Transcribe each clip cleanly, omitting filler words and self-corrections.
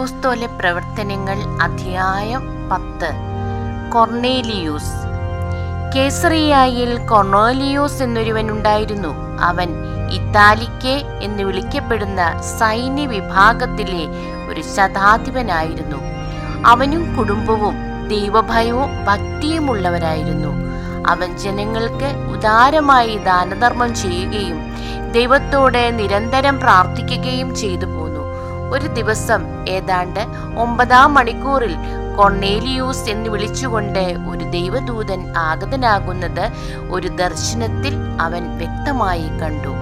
അപ്പോസ്തല പ്രവർത്തനങ്ങൾ അധ്യായം 10. കൊർണേലിയൂസ്. കേസറിയായിൽ കൊർണേലിയൂസ് എന്നൊരുവൻ ഉണ്ടായിരുന്നു. അവൻ ഇത്താലിക്കെ എന്ന് വിളിക്കപ്പെടുന്ന സൈന്യ വിഭാഗത്തിലെ ഒരു ശതാധിപനായിരുന്നു. അവനും കുടുംബവും ദൈവഭയവും ഭക്തിയുമുള്ളവരായിരുന്നു. അവൻ ജനങ്ങൾക്ക് ഉദാരമായി ദാനധർമ്മം ചെയ്യുകയും ദൈവത്തോട് നിരന്തരം പ്രാർത്ഥിക്കുകയും ചെയ്തു പോന്നു. ഒരു ദിവസം ഏതാണ്ട് 9-ാം മണിക്കൂറിൽ കൊർണേലിയൂസ് എന്ന് വിളിച്ചുകൊണ്ട് ഒരു ദൈവദൂതൻ ആഗതനാകുന്നത് ഒരു ദർശനത്തിൽ അവൻ വ്യക്തമായി കണ്ടു.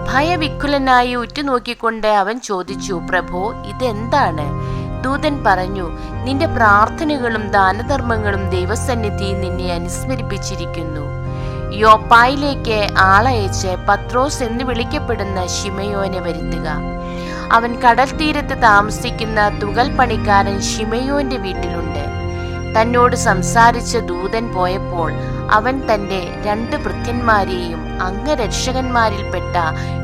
ഭയവിക്കുലനായി ഉറ്റുനോക്കിക്കൊണ്ട് അവൻ ചോദിച്ചു, പ്രഭോ, ഇതെന്താണ്? ദൂതൻ പറഞ്ഞു, നിന്റെ പ്രാർത്ഥനകളും ദാനധർമ്മങ്ങളും ദൈവസന്നിധി നിന്നെ അനുസ്മരിപ്പിച്ചിരിക്കുന്നു. യോപ്പായിലേക്ക് ആളയച്ച് പത്രോസ് എന്ന് വിളിക്കപ്പെടുന്ന ശിമയോനെ വരുത്തുക. അവൻ കടൽ തീരത്ത് താമസിക്കുന്ന തുകൽ പണിക്കാരൻ ശിമയോന്റെ വീട്ടിലുണ്ട്. തന്നോട് സംസാരിച്ച ദൂതൻ പോയപ്പോൾ അവൻ തന്റെ 2 ഭൃത്യന്മാരെയും അംഗരക്ഷകന്മാരിൽപ്പെട്ട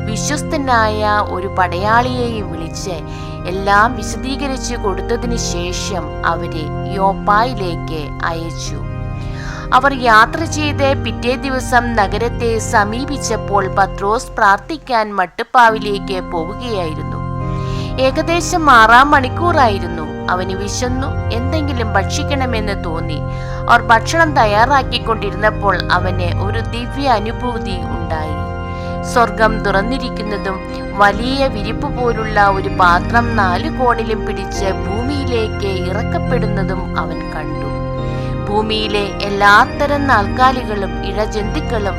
വിശ്വസ്തനായ ഒരു പടയാളിയെയും വിളിച്ച് എല്ലാം വിശദീകരിച്ചു കൊടുത്തതിന് ശേഷം അവരെ യോപ്പായിലേക്ക് അയച്ചു. അവർ യാത്ര ചെയ്ത് പിറ്റേ ദിവസം നഗരത്തെ സമീപിച്ചപ്പോൾ പത്രോസ് പ്രാർത്ഥിക്കാൻ മട്ടുപ്പാവിലേക്ക് പോവുകയായിരുന്നു. ഏകദേശം 6-ാം മണിക്കൂറായിരുന്നു. അവന് വിശന്നു, എന്തെങ്കിലും ഭക്ഷിക്കണമെന്ന് തോന്നി. അവർ ഭക്ഷണം തയ്യാറാക്കിക്കൊണ്ടിരുന്നപ്പോൾ അവന് ഒരു ദിവ്യ അനുഭൂതി ഉണ്ടായി. സ്വർഗം തുറന്നിരിക്കുന്നതും വലിയ വിരിപ്പ് പോലുള്ള ഒരു പാത്രം 4 കോണിലും പിടിച്ച് ഭൂമിയിലേക്ക് ഇറക്കപ്പെടുന്നതും അവൻ കണ്ടു. ഭൂമിയിലെ എല്ലാത്തരം നാൽക്കാലികളും ഇഴജന്തുക്കളും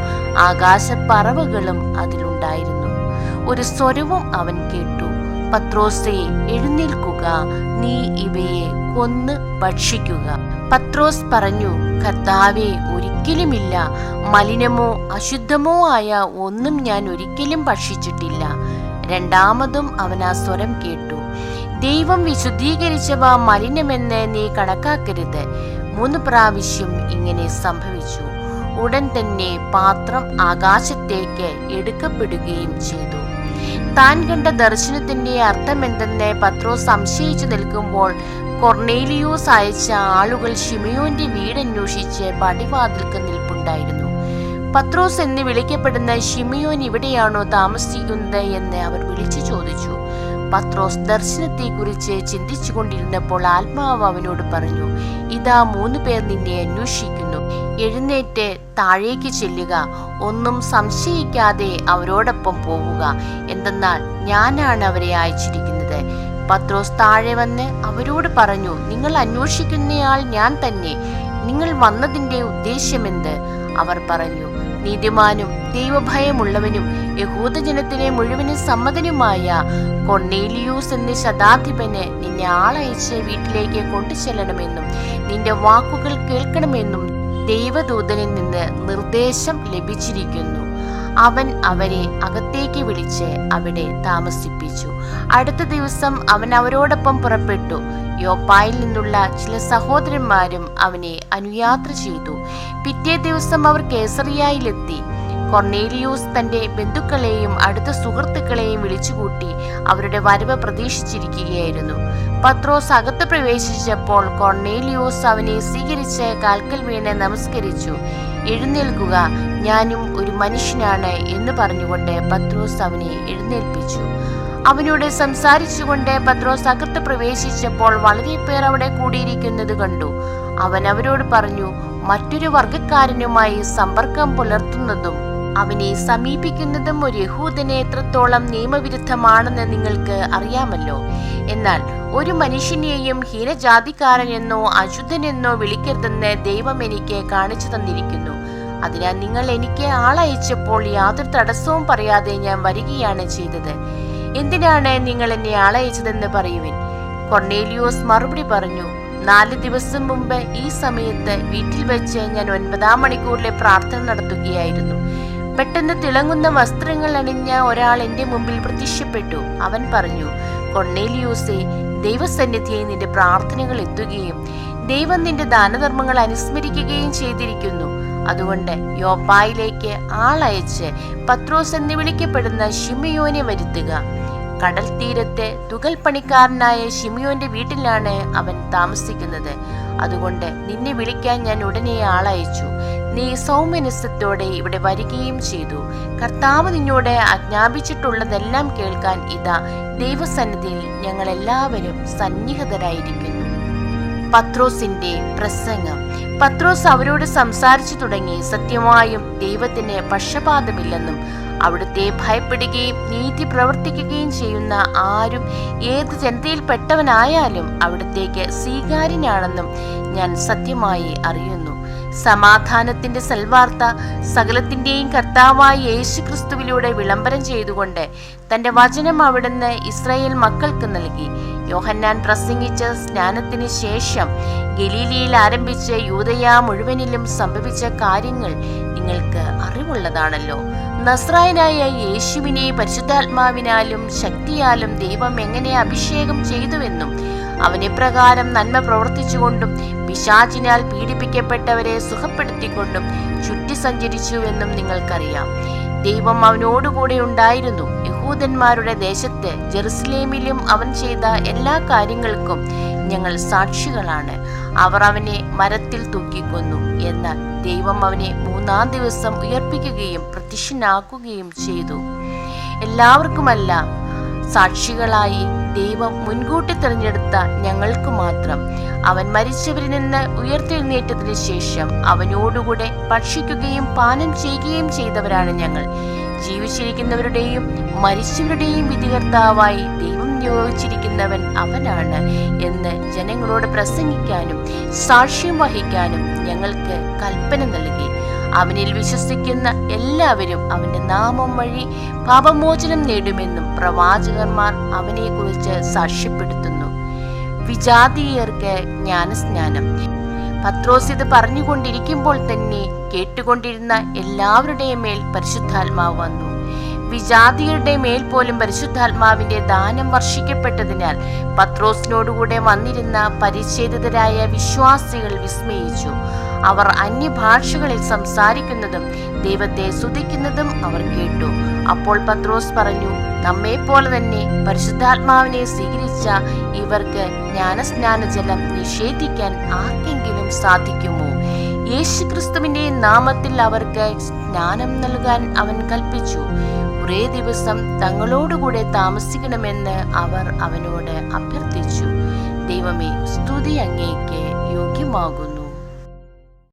ആകാശപ്പറവകളും അതിലുണ്ടായിരുന്നു. ഒരു സ്വരവും അവൻ കേട്ടു, പത്രോസേ, എഴുന്നേൽക്കുക, നീ ഇവയെ കൊന്ന് ഭക്ഷിക്കുക. പത്രോസ് പറഞ്ഞു, കർത്താവേ, ഒരിക്കലുമില്ല. മലിനമോ അശുദ്ധമോ ആയ ഒന്നും ഞാൻ ഒരിക്കലും ഭക്ഷിച്ചിട്ടില്ല. രണ്ടാമതും അവൻ ആ സ്വരം കേട്ടു, ദൈവം വിശുദ്ധീകരിച്ചവ മലിനമെന്ന് നീ കണക്കാക്കരുത്. 3 പ്രാവശ്യം ഇങ്ങനെ സംഭവിച്ചു. ഉടൻ തന്നെ പാത്രം ആകാശത്തേക്ക് എടുക്കപ്പെടുകയും ചെയ്തു. താൻ കണ്ട ദർശനത്തിന്റെ അർത്ഥമെന്തെന്ന് പത്രോസ് സംശയിച്ചു നിൽക്കുമ്പോൾ കൊർണേലിയൂസ് അയച്ച ആളുകൾ ശിമയോന്റെ വീടന്വേഷിച്ച് പടിവാതിൽക്ക് നിൽപ്പുണ്ടായിരുന്നു. പത്രോസ് എന്ന് വിളിക്കപ്പെടുന്ന ശിമയോൻ ഇവിടെയാണോ താമസിക്കുന്നത് എന്ന് അവർ വിളിച്ചു ചോദിച്ചു. പത്രോസ് ദർശനത്തെക്കുറിച്ച് ചിന്തിച്ചു കൊണ്ടിരുന്നപ്പോൾ ആത്മാവ് അവനോട് പറഞ്ഞു, ഇതാ 3 പേർ നിന്നെ അന്വേഷിക്കുന്നു. എഴുന്നേറ്റ് താഴേക്ക് ചെല്ലുക, ഒന്നും സംശയിക്കാതെ അവരോടൊപ്പം പോവുക, എന്തെന്നാൽ ഞാനാണ് അവരെ അയച്ചിരിക്കുന്നത്. പത്രോസ് താഴെ വന്ന് അവരോട് പറഞ്ഞു, നിങ്ങൾ അന്വേഷിക്കുന്നയാൾ ഞാൻ തന്നെ. നിങ്ങൾ വന്നതിന്റെ ഉദ്ദേശ്യമെന്ത്? അവർ പറഞ്ഞു, നീതിമാനും ദൈവഭയമുള്ളവനും യഹൂദജനത്തിനെ മുഴുവനും സമ്മതനുമായ കൊർണേലിയൂസ് എന്ന ശതാധിപന് നിന്നെ ആളയച്ച് വീട്ടിലേക്ക് കൊണ്ടുചെല്ലണമെന്നും നിന്റെ വാക്കുകൾ കേൾക്കണമെന്നും ദൈവദൂതനിൽ നിന്ന് നിർദ്ദേശം ലഭിച്ചിരിക്കുന്നു. അവൻ അവരെ അകത്തേക്ക് വിളിച്ച് അവിടെ താമസിപ്പിച്ചു. അടുത്ത ദിവസം അവൻ അവരോടൊപ്പം പുറപ്പെട്ടു. യോപ്പായിൽ നിന്നുള്ള ചില സഹോദരന്മാരും അവനെ അനുയാത്ര ചെയ്തു. പിറ്റേ ദിവസം അവർ കേസറിയായിലെത്തി. കൊർണേലിയൂസ് തന്റെ ബന്ധുക്കളെയും അടുത്ത സുഹൃത്തുക്കളെയും വിളിച്ചുകൂട്ടി അവരുടെ വരവ് പ്രതീക്ഷിച്ചിരിക്കുകയായിരുന്നു. പത്രോസ് അകത്ത് പ്രവേശിച്ചപ്പോൾ കൊർണേലിയൂസ് അവനെ സ്വീകരിച്ച് കാൽക്കൽ വീണ് നമസ്കരിച്ചു. എഴുന്നേൽക്കുക, ഞാനും ഒരു മനുഷ്യനാണ് എന്ന് പറഞ്ഞുകൊണ്ട് പത്രോസ് അവനെ എഴുന്നേൽപ്പിച്ചു. അവനോട് സംസാരിച്ചുകൊണ്ട് പത്രോസ് അകത്ത് പ്രവേശിച്ചപ്പോൾ വളരെ പേർ അവിടെ കൂടിയിരിക്കുന്നത് കണ്ടു. അവൻ അവരോട് പറഞ്ഞു, മറ്റൊരു വർഗക്കാരനുമായി സമ്പർക്കം പുലർത്തുന്നതും അവനെ സമീപിക്കുന്നതും ഒരു യഹൂദന് എത്രത്തോളം നിയമവിരുദ്ധമാണെന്ന് നിങ്ങൾക്ക് അറിയാമല്ലോ. എന്നാൽ ഒരു മനുഷ്യനെയും ഹീനജാതിക്കാരനെന്നോ അശുദ്ധനെന്നോ വിളിക്കരുതെന്ന് ദൈവം എനിക്ക് കാണിച്ചു തന്നിരിക്കുന്നു. അതിനാൽ നിങ്ങൾ എനിക്ക് ആളയച്ചപ്പോൾ യാതൊരു തടസ്സവും പറയാതെ ഞാൻ വരികയാണ് ചെയ്തത്. എന്തിനാണ് നിങ്ങൾ എന്നെ ആളയച്ചതെന്ന് പറയുവിൻ. കൊർണേലിയൂസ് മറുപടി പറഞ്ഞു, 4 ദിവസം മുമ്പ് ഈ സമയത്ത് വീട്ടിൽ വെച്ച് ഞാൻ 9-ാം മണിക്കൂറിലെ പ്രാർത്ഥന നടത്തുകയായിരുന്നു. പെട്ടെന്ന് തിളങ്ങുന്ന വസ്ത്രങ്ങൾ അണിഞ്ഞ ഒരാൾ എന്റെ മുമ്പിൽ പ്രത്യക്ഷപ്പെട്ടു. അവൻ പറഞ്ഞു, കൊർണേലിയൂസേ, ദൈവസന്നിധിയിൽ നിന്റെ പ്രാർത്ഥനകൾ എത്തുകയും ദൈവം നിന്റെ ദാനധർമ്മങ്ങൾ അനുസ്മരിക്കുകയും ചെയ്തിരിക്കുന്നു. അതുകൊണ്ട് യോപ്പായിലേക്ക് ആളയച്ച് പത്രോസ് എന്ന് വിളിക്കപ്പെടുന്ന ശിമയോനെ വരുത്തുക. കടൽ തീരത്തെ തുകൽ പണിക്കാരനായ ശിമിയോന്റെ വീട്ടിലാണ് അവൻ താമസിക്കുന്നത്. അതുകൊണ്ട് നിന്നെ വിളിക്കാൻ ഞാൻ ഉടനെ ആളയച്ചു. നീ സൗമനസ്യത്തോടെ ഇവിടെ വരികയും ചെയ്തു. കർത്താവ് നിന്നോട് ആജ്ഞാപിച്ചിട്ടുള്ളതെല്ലാം കേൾക്കാൻ ഇതാ ദൈവസന്നിധിയിൽ ഞങ്ങൾ എല്ലാവരും സന്നിഹിതരായിരിക്കുന്നു. പത്രോസിന്റെ പ്രസംഗം. പത്രോസ് അവരോട് സംസാരിച്ചു തുടങ്ങി, സത്യമായും ദൈവത്തിന് പക്ഷപാതമില്ലെന്നും അവിടുത്തെ ഭയപ്പെടുകയും നീതി പ്രവർത്തിക്കുകയും ചെയ്യുന്ന ആരും ഏത് ജനതയിൽപ്പെട്ടവനായാലും അവിടുത്തേക്ക് സ്വീകാര്യനാണെന്നും ഞാൻ സത്യമായി അറിയുന്നു. സമാധാനത്തിന്റെ സൽവാർത്ത സകലത്തിന്റെയും കർത്താവായ യേശുക്രിസ്തുവിലൂടെ വിളംബരം ചെയ്തുകൊണ്ട് തന്റെ വചനം അവിടുന്ന് ഇസ്രായേൽ മക്കൾക്ക് നൽകി. യോഹന്നാൻ പ്രസംഗിച്ച സ്നാനത്തിന് ശേഷം ഗലീലയിൽ ആരംഭിച്ച് യൂദയ മുഴുവനിലും സംഭവിച്ച കാര്യങ്ങൾ നിങ്ങൾക്ക് അറിവുള്ളതാണല്ലോ. നസ്രായനായ യേശുവിനെ പരിശുദ്ധാത്മാവിനാലും ശക്തിയാലും ദൈവം എങ്ങനെ അഭിഷേകം ചെയ്തുവെന്നും അവനെ പ്രകാരം നന്മ പ്രവർത്തിച്ചുകൊണ്ടും പിശാചിനാൽ പീഡിപ്പിക്കപ്പെട്ടവരെ സുഖപ്പെടുത്തിക്കൊണ്ടും ചുറ്റി സഞ്ചരിച്ചുവെന്നും നിങ്ങൾക്കറിയാം. ദൈവം അവനോടുകൂടെ ഉണ്ടായിരുന്നു. യഹൂദന്മാരുടെ ദേശത്ത് ജെറുസലേമിലും അവൻ ചെയ്ത എല്ലാ കാര്യങ്ങൾക്കും ഞങ്ങൾ സാക്ഷികളാണ്. അവർ അവനെ മരത്തിൽ തൂക്കിക്കൊന്നു. എന്നാൽ ദൈവം അവനെ 3-ാം ദിവസം ഉയർപ്പിക്കുകയും പ്രത്യക്ഷനാക്കുകയും ചെയ്തു. എല്ലാവർക്കുമല്ല, സാക്ഷികളായി ദൈവം മുൻകൂട്ടി തിരഞ്ഞെടുത്ത ഞങ്ങൾക്ക് മാത്രം. അവൻ മരിച്ചവരിൽ നിന്ന് ഉയർത്തെഴുന്നേറ്റതിനു ശേഷം അവനോടുകൂടെ ഭക്ഷിക്കുകയും പാനം ചെയ്യുകയും ചെയ്തവരാണ് ഞങ്ങൾ. ജീവിച്ചിരിക്കുന്നവരുടെയും മരിച്ചവരുടെയും വിധികർത്താവായി ദൈവം നിയോഗിച്ചിരിക്കുന്നവൻ അവനാണ് എന്ന് ജനങ്ങളോട് പ്രസംഗിക്കാനും സാക്ഷ്യം വഹിക്കാനും ഞങ്ങൾക്ക് കൽപ്പന നൽകി. അവനിൽ വിശ്വസിക്കുന്ന എല്ലാവരും അവന്റെ നാമം വഴി പാപമോചനം നേടുമെന്നും പ്രവാചകന്മാർ അവനെക്കുറിച്ച് സാക്ഷ്യപ്പെടുത്തുന്നു. വിജാതീയർക്ക് ജ്ഞാനസ്നാനം. പത്രോസ് ഇത് പറഞ്ഞുകൊണ്ടിരിക്കുമ്പോൾ തന്നെ കേട്ടുകൊണ്ടിരുന്ന എല്ലാവരുടെയും മേൽ പരിശുദ്ധാത്മാവ് വന്നു. വിജാതിയരുടെ മേൽ പോലും പരിശുദ്ധാത്മാവിന്റെ ദാനം വർഷിക്കപ്പെട്ടതിനാൽ പത്രോസിനോടുകൂടെ വന്നിരുന്ന പരിച്ഛേദിതരായ വിശ്വാസികൾ വിസ്മയിച്ചു. അവർ അന്യഭാഷകളിൽ സംസാരിക്കുന്നതും ദൈവത്തെ സ്തുതിക്കുന്നതും അവർ കേട്ടു. അപ്പോൾ പത്രോസ് പറഞ്ഞു, നമ്മെപ്പോലെ തന്നെ പരിശുദ്ധാത്മാവിനെ സ്വീകരിച്ച ഇവർക്ക് ജ്ഞാനസ്നാന ജലം നിഷേധിക്കാൻ ആർക്കെങ്കിലും സാധിക്കുമോ? യേശുക്രിസ്തുവിന്റെ നാമത്തിൽ അവർക്ക് സ്നാനം നൽകാൻ അവൻ കൽപ്പിച്ചു. കുറേ ദിവസം തങ്ങളോടുകൂടെ താമസിക്കണമെന്ന് അവർ അവനോട് അഭ്യർത്ഥിച്ചു. ദൈവമേ, സ്തുതി അങ്ങേക്ക് യോഗ്യമാകുന്നു.